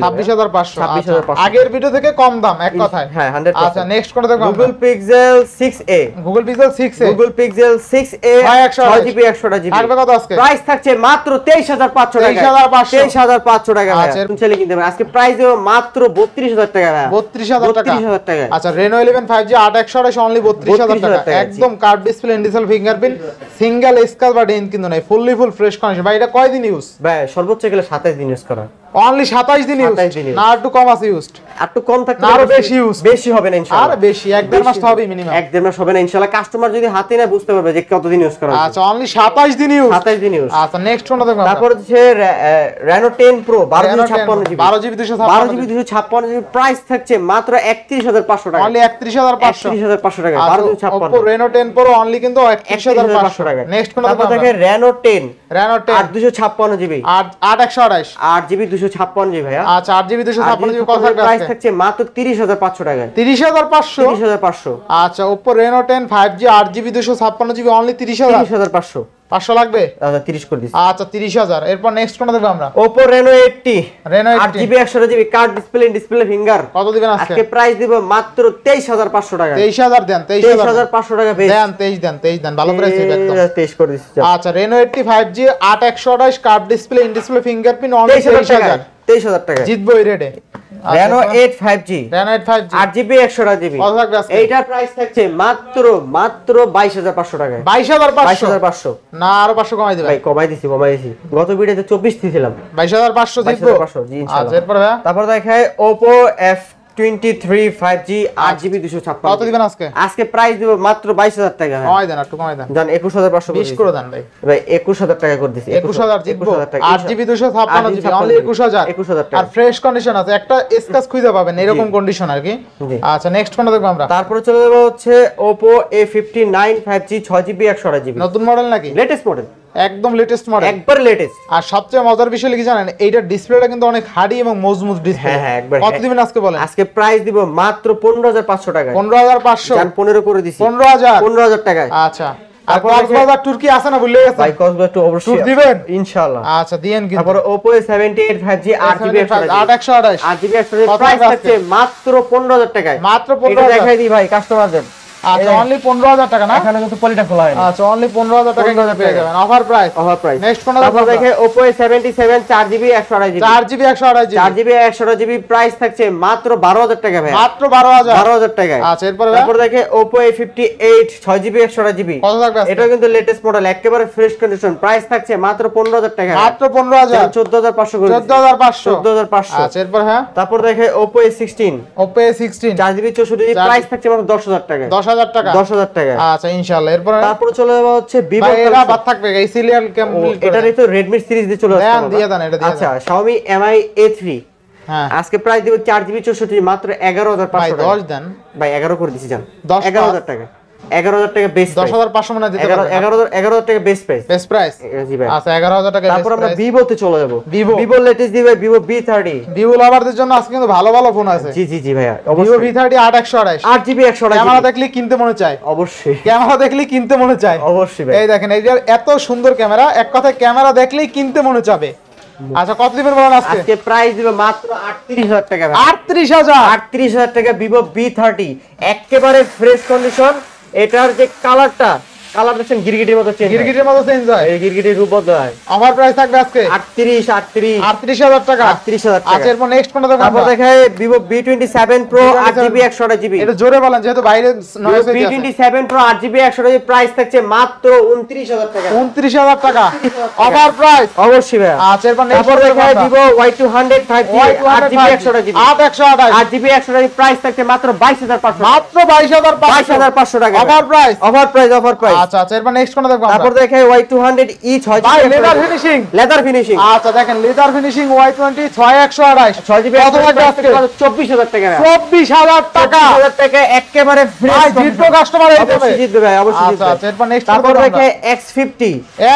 26500 26,500 আগের ভিডিও থেকে কম দাম এক কথায় হ্যাঁ 100%। আচ্ছা নেক্সট কোনটা দেখব Google Pixel 6a Google Pixel 6 এ Google Pixel 6a 6GB 128GB থাকবে কত আজকে? প্রাইস থাকছে মাত্র 23500 টাকা। 23500 টাকা ভাই। আচ্ছা, তুমি চাইলে কিনতে পারো। আজকে প্রাইস দেব মাত্র 32000 টাকা ভাই। 32000 টাকা 32000 টাকা। আচ্ছা Reno 11 5G 8128 অনলি 32000 টাকা টাকা। একদম curved display in display fingerprint single scratch বা ডেন্ট কিন্তু নাই ফুললি ফুল ফ্রেশ কন্ডিশন ভাই এটা কয়দিন ইউজ? ভাই সর্বোচ্চ গেলে 27 দিন ইউজ করা। অনলি 27 দিন ইউজ, 27 দিন use। না একটু কম আছে ইউজড, একটু কম থাকতে না, আরো বেশি use। বেশি হবে না ইনশাআল্লাহ, আর বেশি 1-1.5 মাস তো হবে মিনিমাম, 1-1.5 মাস হবে না ইনশাআল্লাহ। কাস্টমার যদি হাতে না বুঝতে পারবে যে কতদিন ইউজ করা হয়েছে। আচ্ছা অনলি 27 দিন ইউজ, 27 দিন ইউজ। আচ্ছা নেক্সট কোনটা দেখব? তারপর হচ্ছে Reno 10 Pro 12 GB 12 GB 256 GB price থাকছে মাত্র 31500 টাকা, অনলি 31500 31500 টাকা। আচ্ছা, 12 256 Oppo Reno 10 Pro অনলি কিন্তু 31500 টাকা। নেক্সট কোনটা তারপর দেখব? দেখে Reno 10 Reno 10 8 256 GB 8128 8 GB 256 GB ভাইয়া। আচ্ছা 8 GB 256 GB কত থাকবে প্রাইস আজকে? থাকছে মাত্র 30500 টাকা, 30500। 30500। আচ্ছা Oppo Reno 10 5G 8GB 256 GB only 30500 30500 500 লাগবে। আচ্ছা 30 করে দিছি। আচ্ছা 30000। এরপর নেক্সট কোনটা দেখব আমরা? Oppo Reno 80 Reno 80 8GB 128GB card display finger কত দিবেন আজকে? আজকে প্রাইস দিব মাত্র 23500 টাকা, 23000 দেন, 23500 টাকা বেশ দেন, 23 দেন, ভালো প্রাইস এটা একদম। 23 করে দিছি। আচ্ছা Reno 80 5G 8128 card display in display fingerprint only 23000 23000 টাকা জিতবো এই রেটে। Reno 8 5G Reno 8 5G 8GB 128GB কত থাকবে আজকে? এইটার প্রাইস থাকছে মাত্র 22500 টাকা, 22500 22500 না আরো 500 কমাই দিবেন? ভাই কমাই দিছি। গত ভিডিওতে 24 দিছিলাম, 22500 জিতবো। 22500 জি ইনশাআল্লাহ। আচ্ছা এরপর ভাই তারপর দেখায় Oppo F23 5G 8GB 256 কত দিবেন আজকে? আজকে প্রাইস দিব মাত্র 22000 টাকা। কমাই দেন, একটু কমাই দেন, জান 21500 20 করে দেন ভাই। ভাই 21000 টাকা করে দিছি। 21000 জিতবো। 21000 টাকা 8GB 256GB অনলি 21000 21000 টাকা। আর ফ্রেশ কন্ডিশন আছে, একটা স্ক্র্যাচ খুঁজে পাবেন এরকম কন্ডিশন আর কি। জি। আচ্ছা নেক্সট কোনটা দেখব আমরা? তারপরে চলে যাব হচ্ছে Oppo A59 5G 6GB 128GB নতুন মডেল নাকি? লেটেস্ট মডেল, একদম লেটেস্ট মডেল, একবার লেটেস্ট। আর সবচেয়ে মজার বিষয় কি জানেন, এইটার ডিসপ্লেটা কিন্তু অনেক হার্ডি এবং মজবুত ডিসপ্লে। হ্যাঁ, একবার। কত দিবেন আজকে বলেন? আজকে প্রাইস দিব মাত্র 15500 টাকা, 15500 জান 15 করে দিছি, 15000 15000 টাকায়। আচ্ছা আর তারপর কক্সবাজার তুর্কি আছে না, ভুলে গেছেন? ভাই কসবা একটু অবশ্যই ট্যুর দিবেন ইনশাআল্লাহ। আচ্ছা দিয়েন কিন্তু। তারপর Oppo A78 5G 8GB 8128 8GB 128 কত প্রাইস আছে? থাকছে মাত্র 15000 টাকায়, মাত্র এটা 15000 দেখাই দিই ভাই কাস্টমারদের। আচ্ছা অনলি 15000 টাকা না? এখানে কিন্তু পলিটা খোলা হয়নি। আচ্ছা অনলি 15000 টাকা 15000 পেয়ে যাবেন offer price. Offer price. Next কোনটা তারপর দেখব? দেখে Oppo A77 4GB 128GB 4GB 128GB 4GB 128GB price থাকছে মাত্র 12000 টাকা ভাই, মাত্র 12000 12000 টাকায়। আচ্ছা এরপর তারপর দেখে Oppo A58 6GB 128GB কত থাকবে আজকে? এটা কিন্তু লেটেস্ট মডেল, একেবারে ফ্রেশ কন্ডিশন, প্রাইস থাকছে মাত্র 15000 টাকা, মাত্র 15000 14500 করে 14500 14500। আচ্ছা এরপর হ্যাঁ তারপর দেখে Oppo A16 Oppo A16 4GB 64GB price থাকছে মাত্র 10000 টাকা, 10000 টাকা 10000 টাকা। আচ্ছা ইনশাআল্লাহ। এরপর তারপর চলে যাবো হচ্ছে Vivo ভাই এরা বাদ থাকবে এই সিরিয়াল কেমন এটারই তো Redmi সিরিজ দিয়ে চলে আসছে। দেন, দিয়ে দেন, এটা দিয়ে আচ্ছা Xiaomi Mi A3 হ্যাঁ আজকে প্রাইস দিব 4GB 64GB মাত্র ভাই 11500 টাকা। 10 দেন, ভাই 11 করে দিছি জান, 10 11000 টাকা, 11000 টাকা বেস্ট 10500 মনে দিতে পারবেন। 11000 টাকা বেস্ট প্রাইস। Best price. জি ভাই। আচ্ছা 11000 টাকা তারপর আমরা বেস্ট প্রাইস। Vivo তে চলে যাব। Vivo। Vivo লেটেস্ট দিবে Vivo V30। ভিভো লাভারদের জন্য আজকে কিন্তু ভালো ভালো ফোন আছে। জি জি জি ভাইয়া ভিভো অবশ্যই। V30 8128 8GB 128GB ক্যামেরা দেখলে কিনতে মনে চায়, অবশ্যই ক্যামেরা দেখলে কিনতে মনে চায় অবশ্যই ভাই। এই দেখেন এইটার এত সুন্দর ক্যামেরা, এক কথায় ক্যামেরা দেখলেই কিনতে মনে চাবে। আচ্ছা কত দিবেন বলেন আজকে? আজকে প্রাইস দিবে মাত্র 38000 টাকা ভাই, 38000 38000 টাকা Vivo V30 একেবারে ফ্রেশ কন্ডিশন। এটার যে কালারটা, কালার দেখছেন গিরগিটির মতো চেঞ্জ, গিরগিটির মতো চেঞ্জ হয়। এই গিরগিটির রূপ বদলায়। অফার প্রাইস থাকবে আজকে 38000 টাকা। 38000 টাকা। আচ্ছা এরপর নেক্সট কোনটা দেখব? তারপর দেখায় Vivo V27 Pro 8GB 128GB এটা জোরে বলেন যেহেতু বাইরে নয়েজ হচ্ছে। V27 Pro 8GB 128GB price থাকছে মাত্র 29000 টাকা, 29000 টাকা অফার প্রাইস। অবশ্যই ভাই। আচ্ছা এরপর নেক্সট তারপর দেখায় Vivo Y200 5G 8GB 128GB 8128 8GB 128GB price থাকছে মাত্র 22500 মাত্র 22500 টাকা অফার প্রাইস। Offer price. আচ্ছা আচ্ছা এরপর নেক্সট কোনটা দেখব? তারপর দেখায় Y200e 6GB ভাই লেদার ফিনিশিং, লেদার ফিনিশিং আচ্ছা দেখেন লেদার ফিনিশিং Y20 6128 6GB কত থাকবে আজকে? 24000 টাকা, 24000 টাকা 24000 টাকা একেবারে ভাই ফ্রেশ জিতবো কাস্টমার এই দেবে। অবশ্যই জিতবে ভাই, অবশ্যই আচ্ছা জিতবে। আচ্ছা এরপর নেক্সট তারপর দেখায় X50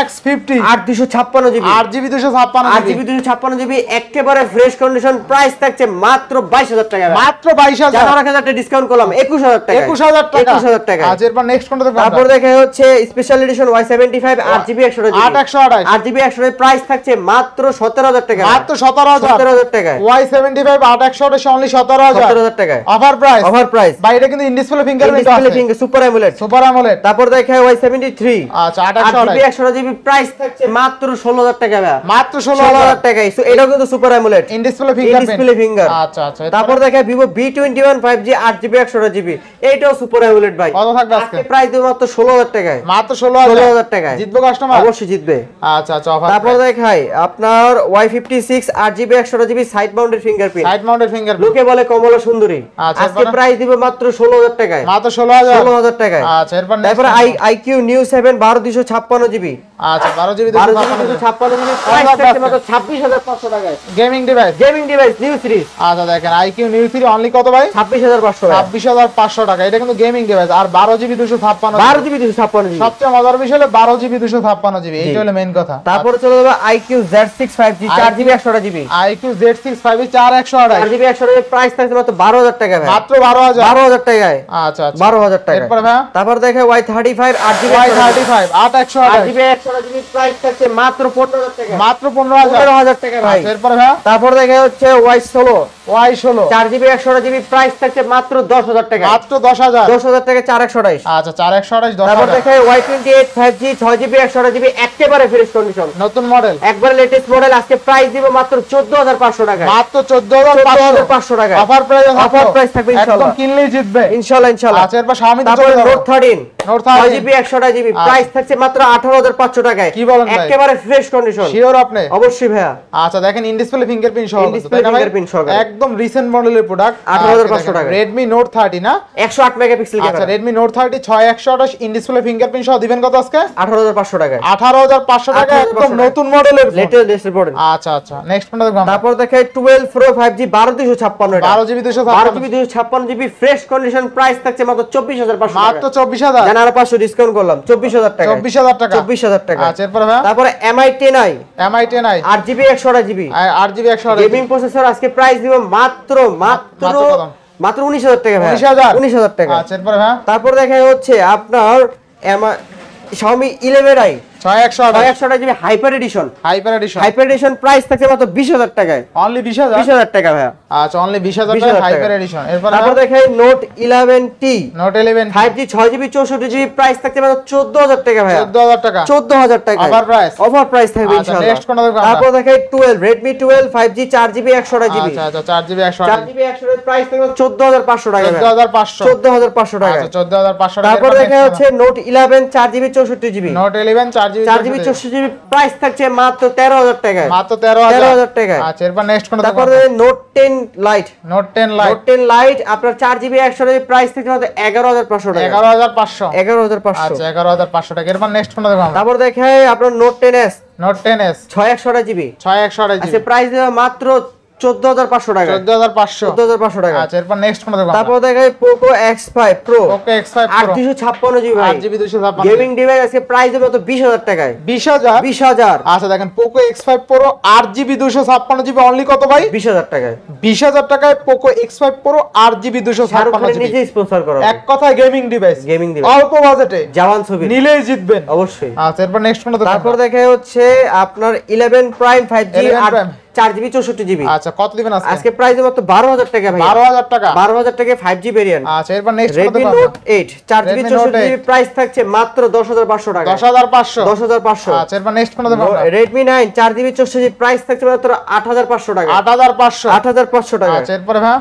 X50 856GB 8GB 256GB 8GB 256GB একেবারে ফ্রেশ কন্ডিশন, প্রাইস থাকছে মাত্র 22000 টাকা ভাই। মাত্র 22000 11,000 টাকা ডিসকাউন্ট করলাম 21000 টাকা, 21000 টাকা 21000 টাকা। আচ্ছা এরপর নেক্সট কোনটা দেখব? তারপর দেখা হচ্ছে special edition Y75 8GB 128GB 8128 8GB 128 price থাকছে মাত্র 17000 টাকা, মাত্র 17000 17000 টাকা, Y75 8128 অনলি 17000 17000 টাকা অফার প্রাইস। Offer price. বাইরে কিন্তু ইন ডিসপ্লে ফিঙ্গারপ্রিন্ট ডিসপ্লে আছে, finger super AMOLED. Super AMOLED. তারপর দেখা Y73 আচ্ছা 8GB 8128 128GB প্রাইস থাকছে মাত্র 16000 টাকা ভাই, মাত্র 16000 16000 টাকায়। সো এটাও কিন্তু super AMOLED in display display fingerprint. Finger. আচ্ছা আচ্ছা তারপর দেখা Vivo V21 5G 8GB 128GB এইটাও সুপার অ্যামোলেড ভাই, কত থাকবে আজকে? প্রাইস দেব মাত্র 16000 টাকা। টাকায়, মাত্র 16000 টাকায় জিতবে কাস্টমার, অবশ্যই জিতবে। আচ্ছা আচ্ছা অফার। তারপর দেখাই আপনার Y56 8GB 128GB side mounted fingerprint, side mounted fingerprint, লোকে বলে কমলা সুন্দরী। আচ্ছা, আজকে এরপরে? প্রাইস দিব মাত্র 16000 টাকায়, মাত্র 16000 টাকায়। আচ্ছা এরপর তারপরে IQ New 7 12256GB, আচ্ছা 12GB 12256GB প্রাইস থাকছে মাত্র 26500 টাকায়। Gaming device, gaming device new series, আচ্ছা দেখেন IQ Neo 3 অনলি কত ভাই? 26500 টাকা, 26500 টাকা। এটা কিন্তু গেমিং ডিভাইস আর 12GB 256, 12GB 256GB। সবচেয়ে মজার বিষয় হলো 12GB 256GB, এইটা হলো মেইন কথা। তারপরে চলে যাবে IQ Z6 5G 4GB 128GB, IQ Z6 5 4128, 4GB 128GB price থাকছে মাত্র 12000 টাকা ভাই, মাত্র 12000 12000 টাকায়, আচ্ছা আচ্ছা 12000 টাকা। এরপর ভাই তারপর দেখে Y35 8GB Y35 8128, 8GB 128GB price থাকছে মাত্র 15000 টাকা, মাত্র 15000 15000 টাকা ভাই। আচ্ছা এরপর ভাই তারপর দেখে হচ্ছে Y16 Y16 4GB 128GB price থাকছে মাত্র 10000 টাকা, মাত্র 10000, 10000 টাকা 4128। আচ্ছা 4128 তারপর 10000। দেখে Y28 5G 6GB 128GB একেবারে ফ্রেশ কন্ডিশন, নতুন মডেল, একবার লেটেস্ট মডেল। আজকে প্রাইস দিব মাত্র 14500 টাকা, মাত্র 14500 14500 টাকা অফার প্রাইস, অফার প্রাইস থাকবে একদম ইনশাআল্লাহ, কিনলেই জিতবে ইনশাআল্লাহ ইনশাআল্লাহ। আচ্ছা এরপর Xiaomi তে তারপর চলে যাবো। Note 13 note 13 6GB 128GB price থাকছে মাত্র 18500 টাকায়। কি বলেন ভাই? একেবারে ফ্রেশ কন্ডিশন, শিওর আপনি? অবশ্যই ভাইয়া। আচ্ছা দেখেন ইন ডিসপ্লে ফিঙ্গারপ্রিন্ট সহ, In-display fingerprint সহকারে। একদম রিসেন্ট মডেলের প্রোডাক্ট, 18500 টাকা। Redmi Note 30 না? 108 মেগাপিক্সেল আচ্ছা camera, Redmi Note 30 6128 in display fingerprint সহ দিবেন কত আজকে? 18500 টাকায়, 18500 টাকা, 18,500 একদম টাকা। নতুন মডেলের ফোন। Latest model. আচ্ছা আচ্ছা নেক্সট ফোনটা দেখব আমরা। তারপর দেখে 12 Pro 5G 12256 এটা, 12GB 12GB 256GB fresh condition price থাকছে মাত্র 24500 টাকা, মাত্র 24000, জানা আরো 500 ডিসকাউন্ট করলাম 24000 টাকা, 24000 টাকা, 24000 টাকা। আচ্ছা এরপর ভাই তারপরে MI 10i MI 10i 8GB 128GB 8GB 128, gaming processor আজকে প্রাইস দিব মাত্র মাত্র কত? মাত্র 19000 টাকা ভাই, 19000 19000 টাকা। আচ্ছা এরপর ভাই তারপর দেখা হচ্ছে আপনার Xiaomi 11i 6128 128GB hyper edition, hyper edition hyper edition price থাকছে মাত্র 20000 টাকায়, অনলি 20000, 20000 টাকা ভাই। আচ্ছা অনলি 20000 20,000 টাকা টাকা। Hyper edition. এরপর তারপর দেখাই note 11T note 11 5G 6GB 64GB price থাকছে মাত্র 14000 টাকা ভাই, 14000 টাকা, 14000 টাকা অফার প্রাইস, অফার প্রাইস থাকবে আচ্ছা, ইনশাআল্লাহ। next কোনটা দেখবো আমরা? তারপর দেখাই 12 Redmi 12 5G 4GB 128GB, আচ্ছা আচ্ছা 4GB 128, 4GB 128 প্রাইস থাকবে 14500 টাকা ভাই, 14500, 14500 টাকা। আচ্ছা 14500 টাকা। তারপর দেখা হচ্ছে note 11 4GB 64GB, note 11 4GB 4GB 64GB price থাকছে মাত্র 13000 টাকায়, মাত্র 13000 টাকা। আচ্ছা এরপর নেক্সট কোনটা তারপর দেখব? Note 10 light, note 10 light note 10 light আপনার 4GB 128GB প্রাইস থাকছে মাত্র 11500 টাকা, 11500, 11500। আচ্ছা 11500 টাকা। এরপর নেক্সট কোনটা দেখব আমরা? তারপর দেখাই আপনার note 10s note 10s 6128GB 6128 আজকে প্রাইস দেওয়া মাত্র 14500 টাকা, 14500, 14500 টাকা। আচ্ছা এরপর নেক্সট কোনটা দেখব? তারপর দেখাই Poco X5 Pro ওকে X5 Pro 856GB ভাই, 8GB 256, গেমিং ডিভাইস আজকে প্রাইস দেবে তো 20000 টাকায়, 20000, 20000 আচ্ছা দেখেন Poco X5 Pro 8GB 256GB only কত ভাই? 20000 টাকায়। 20000 টাকায় Poco X5 Pro 8GB Shahrukh Khan 256GB, নিজে স্পন্সর করা, এক কথায় গেমিং ডিভাইস, গেমিং ডিভাইস অল্প বাজেটে জওয়ান ছবি নিলেই জিতবেন। অবশ্যই। আচ্ছা এরপর নেক্সট কোনটা দেখব? তারপর দেখা হচ্ছে আপনার 11 Prime 5G 11 Prime 4GB 64GB আচ্ছা কত দিবেন আজকে? আজকে প্রাইস মাত্র 12000 টাকা ভাই, 12000 টাকা, 12000 টাকা 5G ভেরিয়েন্ট। আচ্ছা এরপর নেক্সট কোনটা Redmi দেখব? Note 8 4GB Redmi Note 64GB price থাকছে মাত্র 10500 টাকা, 10500, 10500। আচ্ছা এরপর নেক্সট কোনটা দেখব? Redmi 9 4GB 64GB প্রাইস থাকছে মাত্র 8500 টাকা, 8500, 8500 টাকা। আচ্ছা এরপর ভাই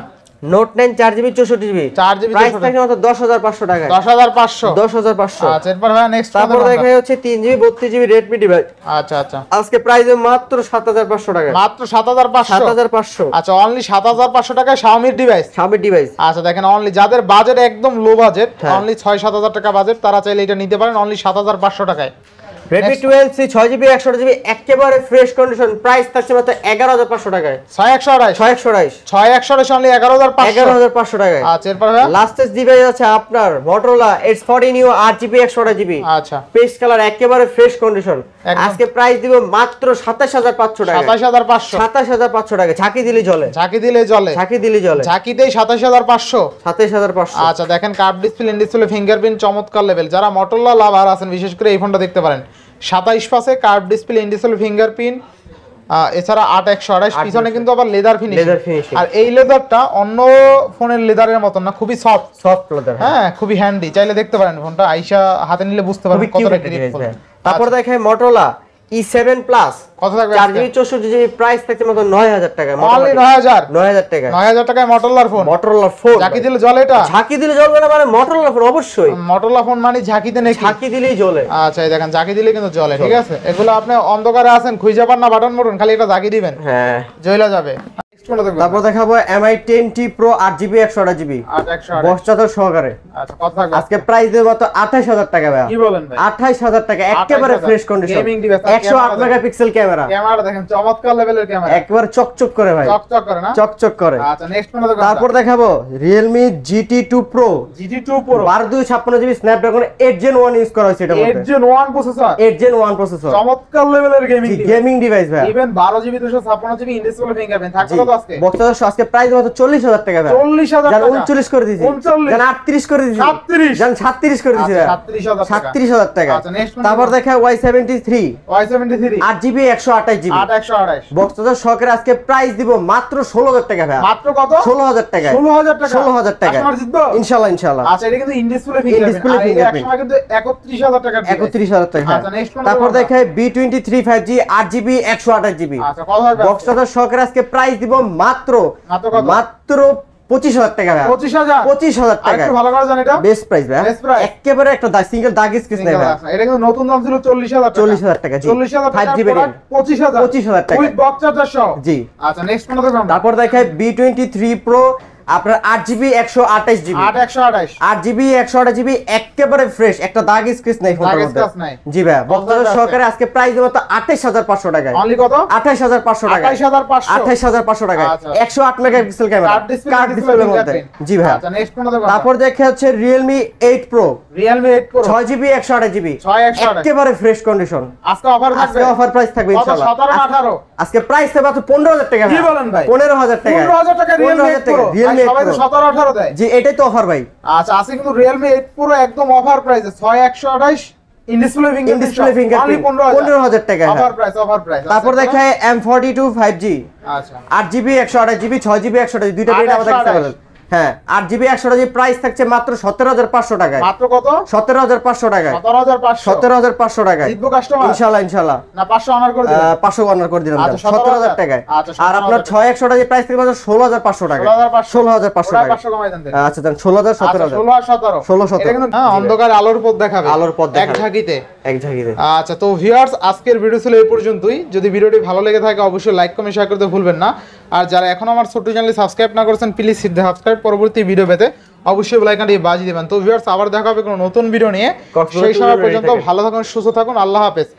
Note 9 4GB 64GB 4GB price থাকছে মাত্র 10500 টাকা, 10500, 10500। আচ্ছা এরপর ভাই নেক্সট তারপর দেখা হচ্ছে 3GB 32GB Redmi ডিভাইস আচ্ছা আচ্ছা আজকে প্রাইস মাত্র 7500 টাকা, মাত্র 7500, 7500 আচ্ছা অনলি 7500 টাকায় Xiaomi ডিভাইস। Xiaomi device. আচ্ছা দেখেন অনলি যাদের বাজেট একদম লো বাজেট, হ্যাঁ। অনলি 6-7000 টাকা বাজেট, তারা চাইলে এটা নিতে পারেন অনলি 7500 টাকায়। Redmi 12C 6GB 128GB একেবারে ফ্রেশ কন্ডিশন প্রাইস থাকছে মাত্র 11500 টাকায়, 6128, 6128 6128 অনলি 11500, 11500 টাকায়। আচ্ছা এরপর ভাই লাস্টেস্ট ডিভাইস আছে আপনার Motorola H40 Neo 8GB 128GB আচ্ছা পেস্ট কালার একেবারে ফ্রেশ কন্ডিশন একদম। আজকে প্রাইস দিব মাত্র 27500 টাকা, 27500, 27500 টাকা। ঝাঁকি দিলে চলে, ঝাঁকি দিলে চলে, ঝাঁকি দিলে চলে, ঝাঁকিতেই 27500। 27500। আচ্ছা দেখেন curve display, in display fingerprint চমৎকার লেভেল, যারা Motorola লাভার আছেন বিশেষ করে এই ফোনটা দেখতে পারেন। 27 পাশে curve display, in display fingerprint, এছাড়া 8128 পিছনে কিন্তু আবার লেদার ফিনিশিং। আর এই লেদারটা অন্য ফোনের লেদারের মতন না, খুবই সফট লেদার, হ্যাঁ খুবই হ্যান্ডি, চাইলে দেখতে পারেন ফোনটা আইসা হাতে নিলে বুঝতে পারবেন কতটা গ্রিপফুল। তারপর দেখায় Motorola E7 প্লাস কত থাকবে 4GB 64GB প্রাইস থাকছে মাত্র 9000 টাকা। অনলি 9000 টাকা। 9000 টাকায় মটোরোলার ফোন। মটোরোলা ফোন ঝাঁকি দিলে জ্বলে এটা? ঝাঁকি দিলে জ্বলবে না মানে মটোরোলা ফোন অবশ্যই। মটোরোলা ফোন মানে ঝাঁকিতে নাকি? ঝাঁকি দিলেই জ্বলে। আচ্ছা এই দেখেন ঝাঁকি দিলে কিন্তু জ্বলে, ঠিক আছে। এগুলো আপনি অন্ধকারে আছেন, খুঁজে পান না বাটন মটন, খালি এটা ঝাঁকি দিবেন, হ্যাঁ জ্বলে যাবে। তারপর দেখাবো MI 10T Pro 8GB 128GB 8 box charger সহকারে। আচ্ছা কত থাকবে আজকে প্রাইস দেব মাত্র 28000 টাকা ভাই। কি বলেন ভাই? 28000 টাকা একেবারে 28,000 fresh condition. Gaming device 108 megapixel camera. Camera দেখেন চমৎকার লেভেলের ক্যামেরা, একবার চকচক করে ভাই, চকচক করে না? চকচক করে। আচ্ছা নেক্সট কোনটা দেখব? তারপর দেখাবো Realme GT2 Pro GT2 Pro 1256GB Snapdragon 8 Gen 1 use করা হয়েছে এটার 8 মধ্যে। Gen 1 প্রসেসর, 8 Gen 1 প্রসেসর, চমৎকার লেভেলের গেমিং ডিভাইস, গেমিং ডিভাইস ভাই। Even 12GB 256GB in-display fingerprint থাকবে কত আজকে? বক্স চার্জার আজকে প্রাইস মাত্র 40000 টাকা ভাই। 40000 জান টাকা 39 করে দিয়েছি, 39 জান 38 করে দিয়েছি, 37 জান 36 করে দিয়েছি আচ্ছা, ভাই। 37000 টাকা। 37000 টাকা। আচ্ছা, next one তারপর দেখো। দেখা Y73 Y73 8GB 128GB 8128 box charger সহকারে আজকে প্রাইস দিব মাত্র 16000 টাকা ভাই। মাত্র কত? 16000 টাকা। 16000 টাকা 16000 টাকা কাস্টমার জিতবো ইনশাআল্লাহ ইনশাআল্লাহ। আচ্ছা এটা কিন্তু ইনডিসপ্লে In-display ফিঙ্গারপ্রিন্ট, আর fingerprint। একসময় কিন্তু 31000 টাকা 31000 টাকা। আচ্ছা, next one তারপর দেখো। দেখায় B23 5G 8GB 128GB আচ্ছা কত থাকবে? বক্স চার্জার সহকারে আজকে প্রাইস দিব মাত্র মাত্র কত? মাত্র 25000 টাকা ভাই। 25000 25000 টাকা একটু ভালো করে জান এটা বেস্ট প্রাইস ভাই। Best price। একেবারে একটা সিঙ্গেল দাগ স্কেচ নাই ভাই। আচ্ছা, এটা কিন্তু নতুন দাম ছিল 40000 টাকা 40000 টাকা জি 40000 টাকা 5G ভেরিয়েন্ট 25000 25000 টাকা উইথ বক্স চার্জার সহ জি। আচ্ছা নেক্সট কোনটা দেখব আমরা? তারপর দেখায় B23 Pro আপনার 8GB 128GB 8128 8GB 128GB একেবারে ফ্রেশ একটা দাগ স্কেচ নাই ফোনটার দাগ মধ্যে স্কেচ নাই। জি ভাই। বক্স চার্জার আছে। সহকারে আজকে প্রাইস দেব তো 28500 টাকায়। অনলি কত? 28500 টাকা 28500 28500 টাকা আচ্ছা। 108 megapixel camera card display card ডিসপ্লের মধ্যে জি ভাই। আচ্ছা নেক্সট কোনটা দেখব? তারপর দেখে হচ্ছে Realme 8 Pro Realme 8 Pro 6GB 128GB 6 একেবারে ফ্রেশ কন্ডিশন। আজকে অফার থাকবে, আজকে অফার প্রাইস থাকবে কত? ইনশাআল্লাহ। 17 না 18? আজকে প্রাইস থাকবে মাত্র 15000 টাকা কি বলেন ভাই? 15000 টাকা 15000 টাকা Realme 8 Pro Realme 8 সবাই তো Pro 17 18 দেয়। জি এটাই তো অফার ভাই। আচ্ছা আছে কিন্তু Realme 8 Pro একদম অফার প্রাইসে 6128 in-display in-display fingerprint only fingerprint 15000 টাকা অফার প্রাইস অফার প্রাইস। তারপর দেখায় M42 5G আচ্ছা 8GB 128GB 6GB 128GB দুইটা ভেরিয়েন্ট আমাদের কাছে 828 available। হ্যাঁ 8GB 128GB প্রাইস থাকছে মাত্র 17500 টাকায়। মাত্র কত? 17500 টাকায় 17500 17500 টাকায় জিতবো কাস্টমার ইনশাআল্লাহ ইনশাআল্লাহ। না 500 অনার করে দিবেন? 500 অনার করে দিলাম আচ্ছা, 17000 টাকায়। আচ্ছা, আর আপনার 6128GB প্রাইস থেকে মাত্র 16500 টাকা 16500 টাকা। 500 কমাই দেন। আচ্ছা দেন 16000 আচ্ছা 17000 16 আর 17 16 17 এটা কিন্তু অন্ধকার আলোর পথ দেখাবে, আলোর পথ এক দেখাবে। ঝাঁকিতে। এক ঝাঁকিতে। আচ্ছা তো ভিউয়ার্স আজকের ভিডিও ছিল এই পর্যন্তই। যদি ভিডিওটি ভালো লেগে থাকে অবশ্যই লাইক কমেন্ট শেয়ার করতে ভুলবেন না। আর যারা এখনো আমার ছোট্ট চ্যানেল সাবস্ক্রাইব না করেছেন প্লিজ সিদ্ধা সাবস্ক্রাইব, পরবর্তী ভিডিও পেতে অবশ্যই বেল আইকনটি বাজিয়ে দিবেন। তো ভিউয়ার্স আবার দেখা হবে কোনো নতুন ভিডিও নিয়ে, সেই সময় পর্যন্ত ভালো থাকুন সুস্থ থাকুন, আল্লাহ হাফেজ।